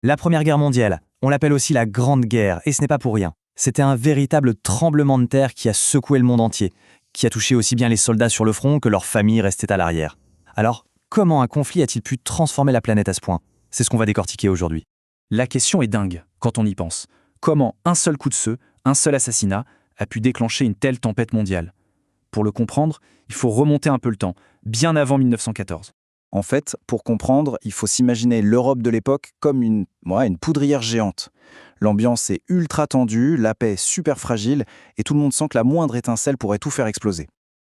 La Première Guerre mondiale, on l'appelle aussi la Grande Guerre, et ce n'est pas pour rien. C'était un véritable tremblement de terre qui a secoué le monde entier, qui a touché aussi bien les soldats sur le front que leurs familles restées à l'arrière. Alors, comment un conflit a-t-il pu transformer la planète à ce point? C'est ce qu'on va décortiquer aujourd'hui. La question est dingue quand on y pense. Comment un seul coup de feu, un seul assassinat, a pu déclencher une telle tempête mondiale? Pour le comprendre, il faut remonter un peu le temps, bien avant 1914. En fait, pour comprendre, il faut s'imaginer l'Europe de l'époque comme une poudrière géante. L'ambiance est ultra tendue, la paix est super fragile, et tout le monde sent que la moindre étincelle pourrait tout faire exploser.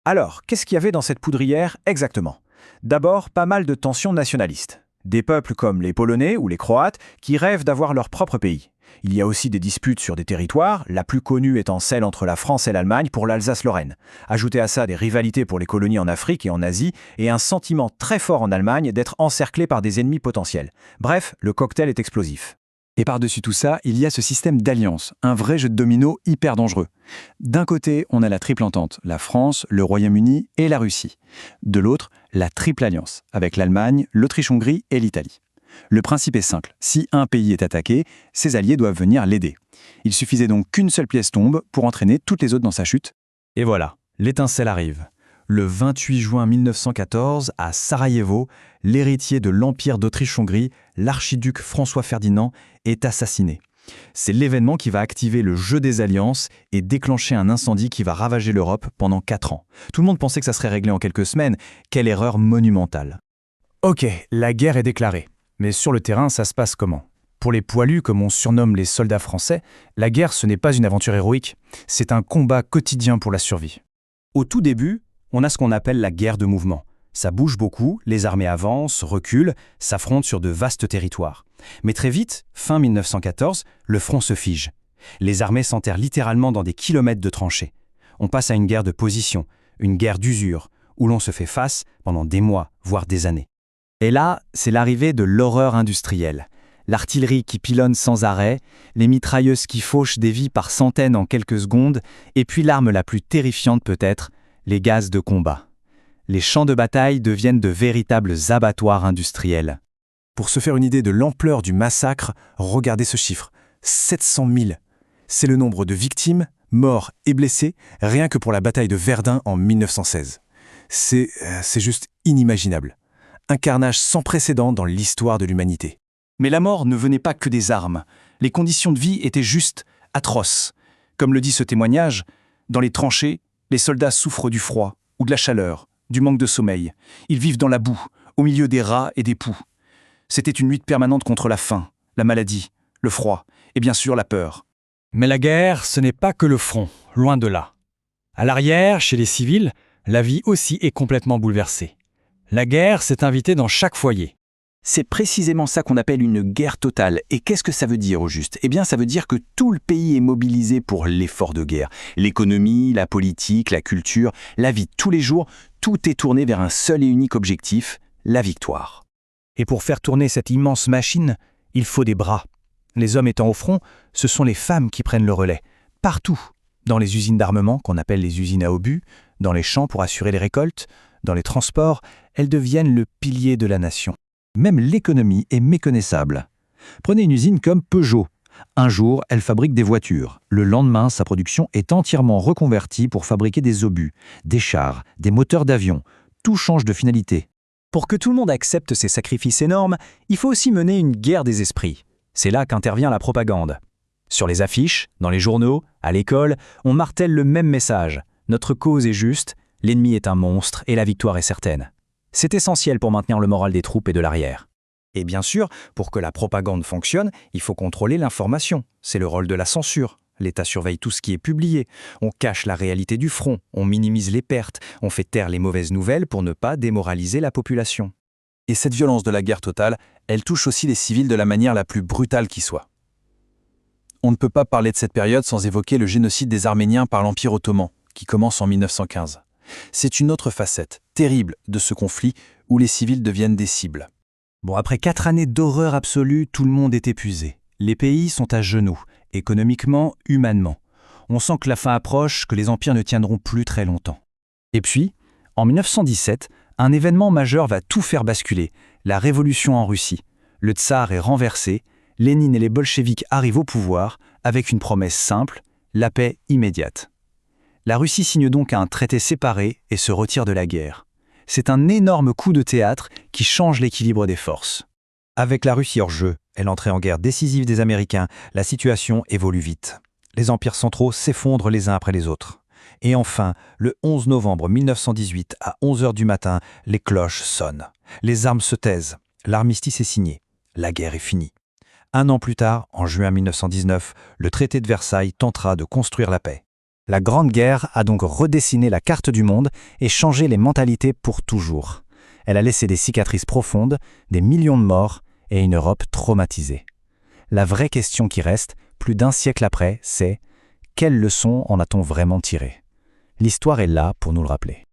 Alors, qu'est-ce qu'il y avait dans cette poudrière exactement? D'abord, pas mal de tensions nationalistes. Des peuples comme les Polonais ou les Croates qui rêvent d'avoir leur propre pays. Il y a aussi des disputes sur des territoires, la plus connue étant celle entre la France et l'Allemagne pour l'Alsace-Lorraine. Ajoutez à ça des rivalités pour les colonies en Afrique et en Asie, et un sentiment très fort en Allemagne d'être encerclé par des ennemis potentiels. Bref, le cocktail est explosif. Et par-dessus tout ça, il y a ce système d'alliance, un vrai jeu de domino hyper dangereux. D'un côté, on a la triple entente, la France, le Royaume-Uni et la Russie. De l'autre, la triple alliance, avec l'Allemagne, l'Autriche-Hongrie et l'Italie. Le principe est simple, si un pays est attaqué, ses alliés doivent venir l'aider. Il suffisait donc qu'une seule pièce tombe pour entraîner toutes les autres dans sa chute. Et voilà, l'étincelle arrive. Le 28 juin 1914, à Sarajevo, l'héritier de l'Empire d'Autriche-Hongrie, l'archiduc François Ferdinand, est assassiné. C'est l'événement qui va activer le jeu des alliances et déclencher un incendie qui va ravager l'Europe pendant 4 ans. Tout le monde pensait que ça serait réglé en quelques semaines. Quelle erreur monumentale. Ok, la guerre est déclarée. Mais sur le terrain, ça se passe comment? Pour les poilus, comme on surnomme les soldats français, la guerre, ce n'est pas une aventure héroïque. C'est un combat quotidien pour la survie. Au tout début, on a ce qu'on appelle la guerre de mouvement. Ça bouge beaucoup, les armées avancent, reculent, s'affrontent sur de vastes territoires. Mais très vite, fin 1914, le front se fige. Les armées s'enterrent littéralement dans des kilomètres de tranchées. On passe à une guerre de position, une guerre d'usure, où l'on se fait face pendant des mois, voire des années. Et là, c'est l'arrivée de l'horreur industrielle. L'artillerie qui pilonne sans arrêt, les mitrailleuses qui fauchent des vies par centaines en quelques secondes, et puis l'arme la plus terrifiante peut-être, les gaz de combat. Les champs de bataille deviennent de véritables abattoirs industriels. Pour se faire une idée de l'ampleur du massacre, regardez ce chiffre, 700 000. C'est le nombre de victimes, morts et blessés, rien que pour la bataille de Verdun en 1916. C'est juste inimaginable. Un carnage sans précédent dans l'histoire de l'humanité. Mais la mort ne venait pas que des armes. Les conditions de vie étaient juste atroces. Comme le dit ce témoignage, dans les tranchées, les soldats souffrent du froid ou de la chaleur, du manque de sommeil. Ils vivent dans la boue, au milieu des rats et des poux. C'était une lutte permanente contre la faim, la maladie, le froid et bien sûr la peur. Mais la guerre, ce n'est pas que le front, loin de là. À l'arrière, chez les civils, la vie aussi est complètement bouleversée. La guerre s'est invitée dans chaque foyer. C'est précisément ça qu'on appelle une guerre totale. Et qu'est-ce que ça veut dire au juste? Eh bien, ça veut dire que tout le pays est mobilisé pour l'effort de guerre. L'économie, la politique, la culture, la vie de tous les jours, tout est tourné vers un seul et unique objectif, la victoire. Et pour faire tourner cette immense machine, il faut des bras. Les hommes étant au front, ce sont les femmes qui prennent le relais. Partout. Dans les usines d'armement, qu'on appelle les usines à obus, dans les champs pour assurer les récoltes, dans les transports, elles deviennent le pilier de la nation. Même l'économie est méconnaissable. Prenez une usine comme Peugeot. Un jour, elle fabrique des voitures. Le lendemain, sa production est entièrement reconvertie pour fabriquer des obus, des chars, des moteurs d'avion. Tout change de finalité. Pour que tout le monde accepte ces sacrifices énormes, il faut aussi mener une guerre des esprits. C'est là qu'intervient la propagande. Sur les affiches, dans les journaux, à l'école, on martèle le même message. Notre cause est juste, l'ennemi est un monstre et la victoire est certaine. C'est essentiel pour maintenir le moral des troupes et de l'arrière. Et bien sûr, pour que la propagande fonctionne, il faut contrôler l'information. C'est le rôle de la censure. L'État surveille tout ce qui est publié. On cache la réalité du front, on minimise les pertes, on fait taire les mauvaises nouvelles pour ne pas démoraliser la population. Et cette violence de la guerre totale, elle touche aussi les civils de la manière la plus brutale qui soit. On ne peut pas parler de cette période sans évoquer le génocide des Arméniens par l'Empire ottoman, qui commence en 1915. C'est une autre facette, terrible, de ce conflit où les civils deviennent des cibles. Bon, après 4 années d'horreur absolue, tout le monde est épuisé. Les pays sont à genoux, économiquement, humainement. On sent que la fin approche, que les empires ne tiendront plus très longtemps. Et puis, en 1917, un événement majeur va tout faire basculer, la révolution en Russie. Le tsar est renversé, Lénine et les bolcheviks arrivent au pouvoir avec une promesse simple, la paix immédiate. La Russie signe donc un traité séparé et se retire de la guerre. C'est un énorme coup de théâtre qui change l'équilibre des forces. Avec la Russie hors jeu et l'entrée en guerre décisive des Américains, la situation évolue vite. Les empires centraux s'effondrent les uns après les autres. Et enfin, le 11 novembre 1918, à 11h du matin, les cloches sonnent. Les armes se taisent. L'armistice est signé. La guerre est finie. 1 an plus tard, en juin 1919, le traité de Versailles tentera de construire la paix. La Grande Guerre a donc redessiné la carte du monde et changé les mentalités pour toujours. Elle a laissé des cicatrices profondes, des millions de morts et une Europe traumatisée. La vraie question qui reste, plus d'1 siècle après, c'est: quelles leçons en a-t-on vraiment tirées ? L'histoire est là pour nous le rappeler.